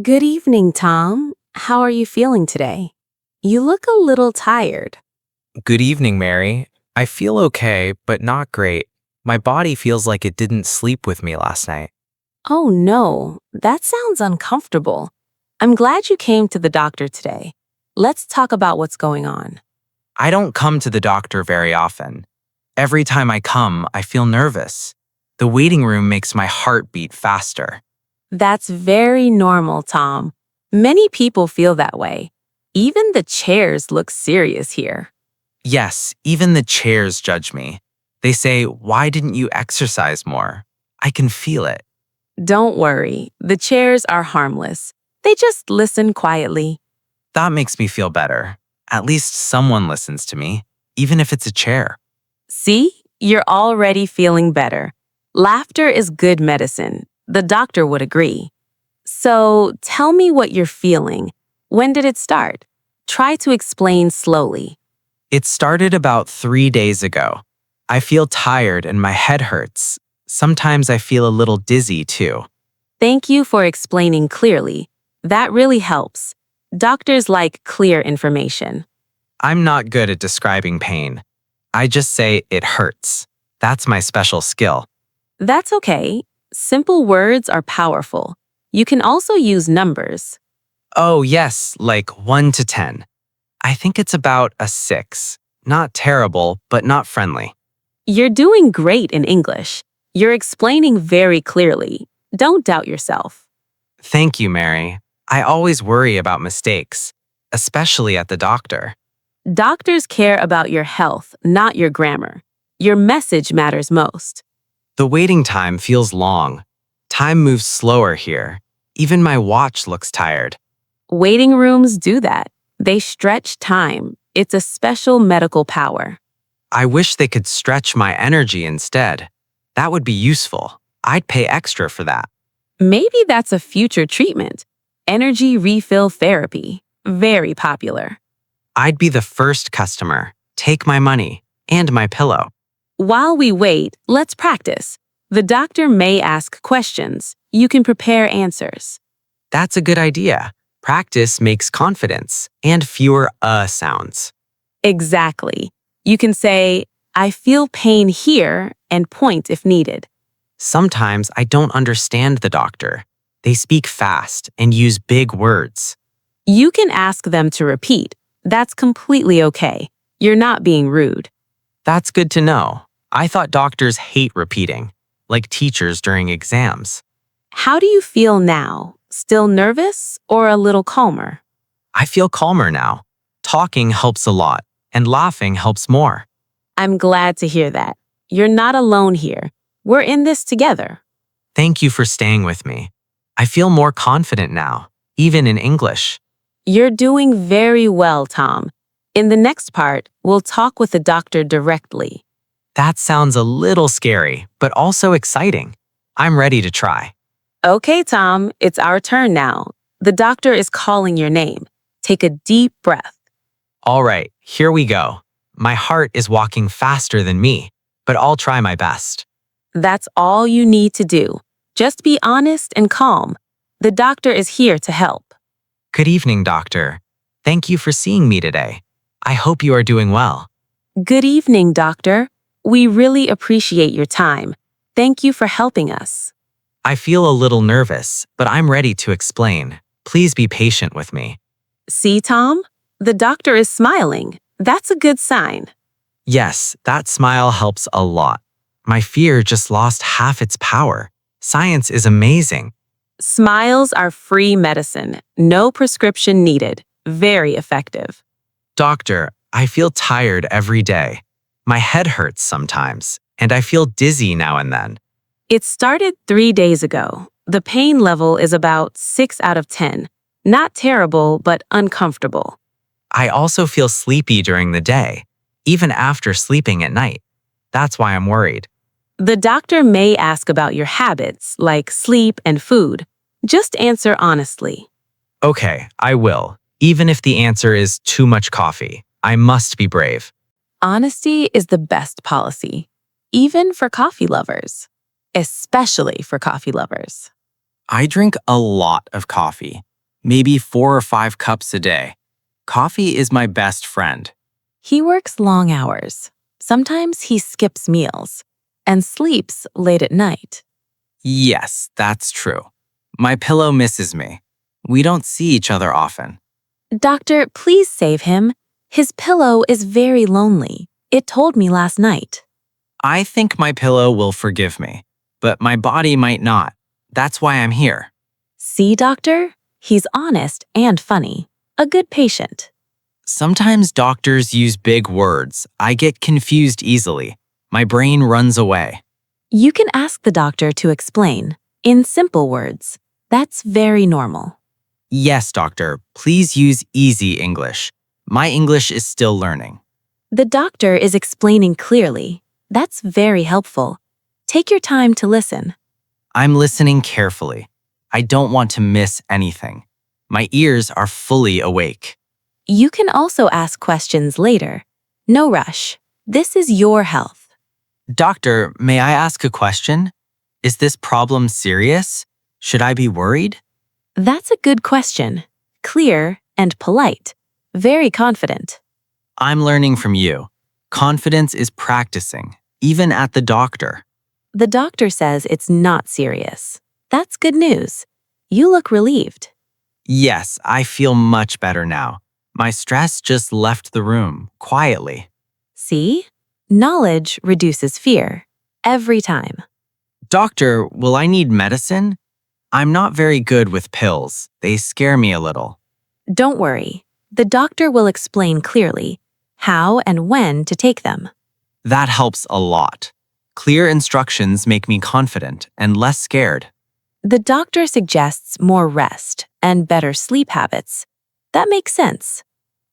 Good evening, Tom. How are you feeling today? You look a little tired. Good evening, Mary. I feel okay, but not great. My body feels like it didn't sleep with me last night. Oh no, that sounds uncomfortable. I'm glad you came to the doctor today. Let's talk about what's going on. I don't come to the doctor very often. Every time I come, I feel nervous. The waiting room makes my heart beat faster. That's very normal, Tom. Many people feel that way. Even the chairs look serious here. Yes, even the chairs judge me. They say, "Why didn't you exercise more?" I can feel it. Don't worry, the chairs are harmless. They just listen quietly. That makes me feel better. At least someone listens to me, even if it's a chair. See, you're already feeling better. Laughter is good medicine. The doctor would agree. So tell me what you're feeling. When did it start? Try to explain slowly. It started about 3 days ago. I feel tired and my head hurts. Sometimes I feel a little dizzy too. Thank you for explaining clearly. That really helps. Doctors like clear information. I'm not good at describing pain. I just say it hurts. That's my special skill. That's okay. Simple words are powerful. You can also use numbers. Oh, yes, like 1 to 10. I think it's about a 6. Not terrible, but not friendly. You're doing great in English. You're explaining very clearly. Don't doubt yourself. Thank you, Mary. I always worry about mistakes, especially at the doctor. Doctors care about your health, not your grammar. Your message matters most. The waiting time feels long. Time moves slower here. Even my watch looks tired. Waiting rooms do that. They stretch time. It's a special medical power. I wish they could stretch my energy instead. That would be useful. I'd pay extra for that. Maybe that's a future treatment. Energy refill therapy. Very popular. I'd be the first customer. Take my money and my pillow. While we wait, let's practice. The doctor may ask questions. You can prepare answers. That's a good idea. Practice makes confidence and fewer sounds. Exactly. You can say, I feel pain here, and point if needed. Sometimes I don't understand the doctor. They speak fast and use big words. You can ask them to repeat. That's completely okay. You're not being rude. That's good to know. I thought doctors hate repeating, like teachers during exams. How do you feel now? Still nervous or a little calmer? I feel calmer now. Talking helps a lot, and laughing helps more. I'm glad to hear that. You're not alone here. We're in this together. Thank you for staying with me. I feel more confident now, even in English. You're doing very well, Tom. In the next part, we'll talk with the doctor directly. That sounds a little scary, but also exciting. I'm ready to try. Okay, Tom, it's our turn now. The doctor is calling your name. Take a deep breath. All right, here we go. My heart is walking faster than me, but I'll try my best. That's all you need to do. Just be honest and calm. The doctor is here to help. Good evening, doctor. Thank you for seeing me today. I hope you are doing well. Good evening, doctor. We really appreciate your time. Thank you for helping us. I feel a little nervous, but I'm ready to explain. Please be patient with me. See, Tom? The doctor is smiling. That's a good sign. Yes, that smile helps a lot. My fear just lost half its power. Science is amazing. Smiles are free medicine. No prescription needed. Very effective. Doctor, I feel tired every day. My head hurts sometimes, and I feel dizzy now and then. It started 3 days ago. The pain level is about 6 out of 10. Not terrible, but uncomfortable. I also feel sleepy during the day, even after sleeping at night. That's why I'm worried. The doctor may ask about your habits, like sleep and food. Just answer honestly. Okay, I will. Even if the answer is too much coffee, I must be brave. Honesty is the best policy, even for coffee lovers, especially for coffee lovers. I drink a lot of coffee, maybe 4 or 5 cups a day. Coffee is my best friend. He works long hours. Sometimes he skips meals and sleeps late at night. Yes, that's true. My pillow misses me. We don't see each other often. Doctor, please save him. His pillow is very lonely. It told me last night. I think my pillow will forgive me, but my body might not. That's why I'm here. See, doctor? He's honest and funny. A good patient. Sometimes doctors use big words. I get confused easily. My brain runs away. You can ask the doctor to explain in simple words. That's very normal. Yes, doctor, please use easy English. My English is still learning. The doctor is explaining clearly. That's very helpful. Take your time to listen. I'm listening carefully. I don't want to miss anything. My ears are fully awake. You can also ask questions later. No rush. This is your health. Doctor, may I ask a question? Is this problem serious? Should I be worried? That's a good question. Clear and polite. Very confident. I'm learning from you. Confidence is practicing, even at the doctor. The doctor says it's not serious. That's good news. You look relieved. Yes, I feel much better now. My stress just left the room, quietly. See? Knowledge reduces fear. Every time. Doctor, will I need medicine? I'm not very good with pills. They scare me a little. Don't worry. The doctor will explain clearly how and when to take them. That helps a lot. Clear instructions make me confident and less scared. The doctor suggests more rest and better sleep habits. That makes sense.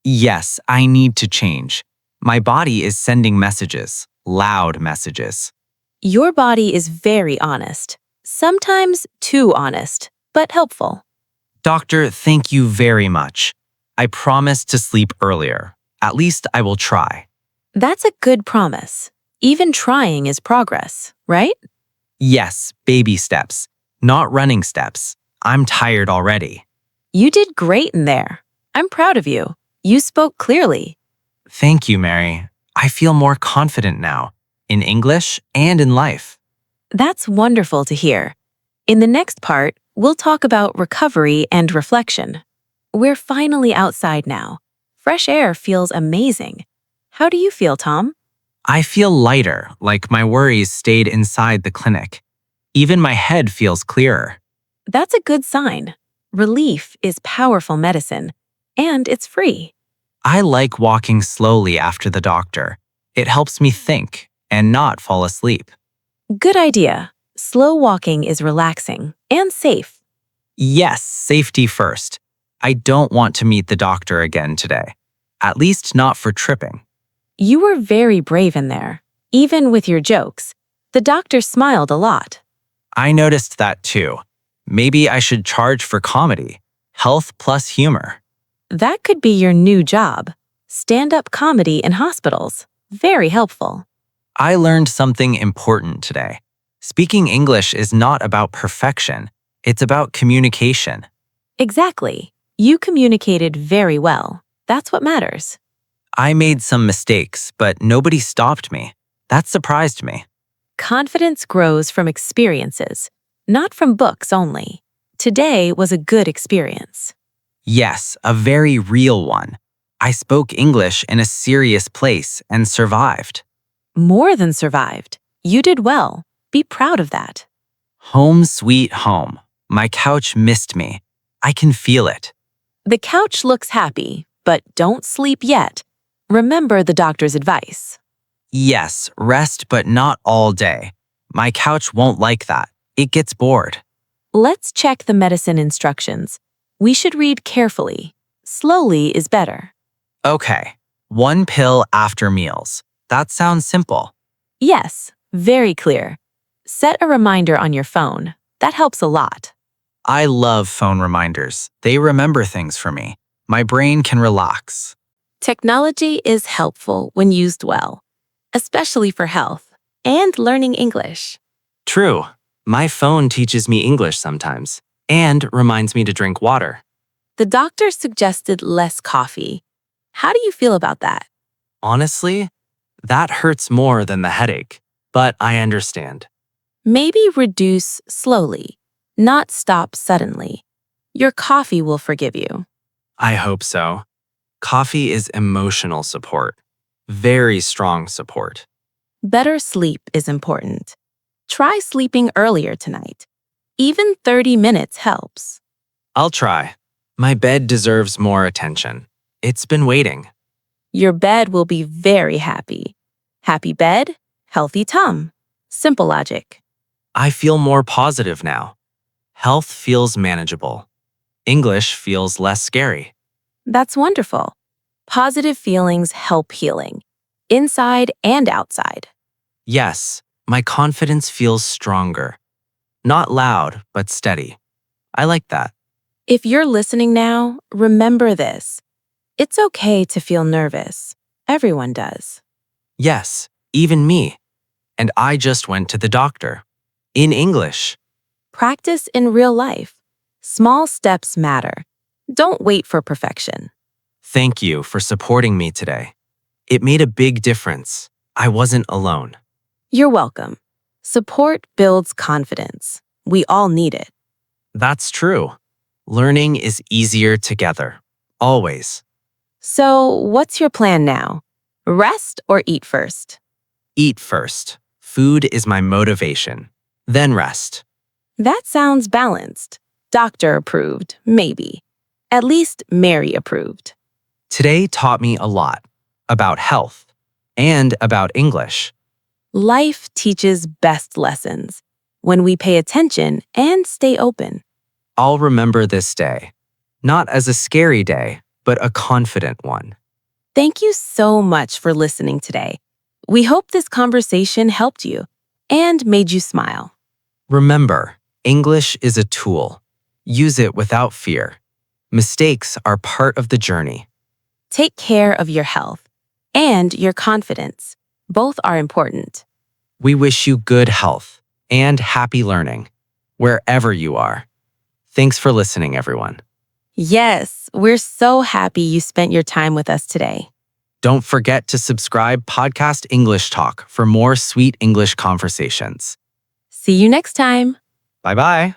Yes, I need to change. My body is sending messages, loud messages. Your body is very honest. Sometimes too honest, but helpful. Doctor, thank you very much. I promise to sleep earlier. At least I will try. That's a good promise. Even trying is progress, right? Yes, baby steps, not running steps. I'm tired already. You did great in there. I'm proud of you. You spoke clearly. Thank you, Mary. I feel more confident now, in English and in life. That's wonderful to hear. In the next part, we'll talk about recovery and reflection. We're finally outside now. Fresh air feels amazing. How do you feel, Tom? I feel lighter, like my worries stayed inside the clinic. Even my head feels clearer. That's a good sign. Relief is powerful medicine, and it's free. I like walking slowly after the doctor. It helps me think and not fall asleep. Good idea. Slow walking is relaxing and safe. Yes, safety first. I don't want to meet the doctor again today. At least not for tripping. You were very brave in there. Even with your jokes, the doctor smiled a lot. I noticed that too. Maybe I should charge for comedy. Health plus humor. That could be your new job. Stand-up comedy in hospitals. Very helpful. I learned something important today. Speaking English is not about perfection. It's about communication. Exactly. You communicated very well. That's what matters. I made some mistakes, but nobody stopped me. That surprised me. Confidence grows from experiences, not from books only. Today was a good experience. Yes, a very real one. I spoke English in a serious place and survived. More than survived. You did well. Be proud of that. Home sweet home. My couch missed me. I can feel it. The couch looks happy, but don't sleep yet. Remember the doctor's advice. Yes, rest but not all day. My couch won't like that. It gets bored. Let's check the medicine instructions. We should read carefully. Slowly is better. Okay, 1 pill after meals. That sounds simple. Yes, very clear. Set a reminder on your phone. That helps a lot. I love phone reminders. They remember things for me. My brain can relax. Technology is helpful when used well, especially for health and learning English. True. My phone teaches me English sometimes and reminds me to drink water. The doctor suggested less coffee. How do you feel about that? Honestly, that hurts more than the headache, but I understand. Maybe reduce slowly, not stop suddenly. Your coffee will forgive you. I hope so. Coffee is emotional support, very strong support. Better sleep is important. Try sleeping earlier tonight. Even 30 minutes helps. I'll try. My bed deserves more attention. It's been waiting. Your bed will be very happy. Happy bed, healthy tum. Simple logic. I feel more positive now. Health feels manageable. English feels less scary. That's wonderful. Positive feelings help healing, inside and outside. Yes, my confidence feels stronger. Not loud, but steady. I like that. If you're listening now, remember this. It's okay to feel nervous. Everyone does. Yes, even me. And I just went to the doctor. In English. Practice in real life. Small steps matter. Don't wait for perfection. Thank you for supporting me today. It made a big difference. I wasn't alone. You're welcome. Support builds confidence. We all need it. That's true. Learning is easier together. Always. So, what's your plan now? Rest or eat first? Eat first. Food is my motivation. Then rest. That sounds balanced. Doctor approved, maybe. At least Mary approved. Today taught me a lot about health and about English. Life teaches best lessons when we pay attention and stay open. I'll remember this day, not as a scary day, but a confident one. Thank you so much for listening today. We hope this conversation helped you and made you smile. Remember, English is a tool. Use it without fear. Mistakes are part of the journey. Take care of your health and your confidence. Both are important. We wish you good health and happy learning, wherever you are. Thanks for listening, everyone. Yes, we're so happy you spent your time with us today. Don't forget to subscribe Podcast English Talk for more sweet English conversations. See you next time. Bye-bye.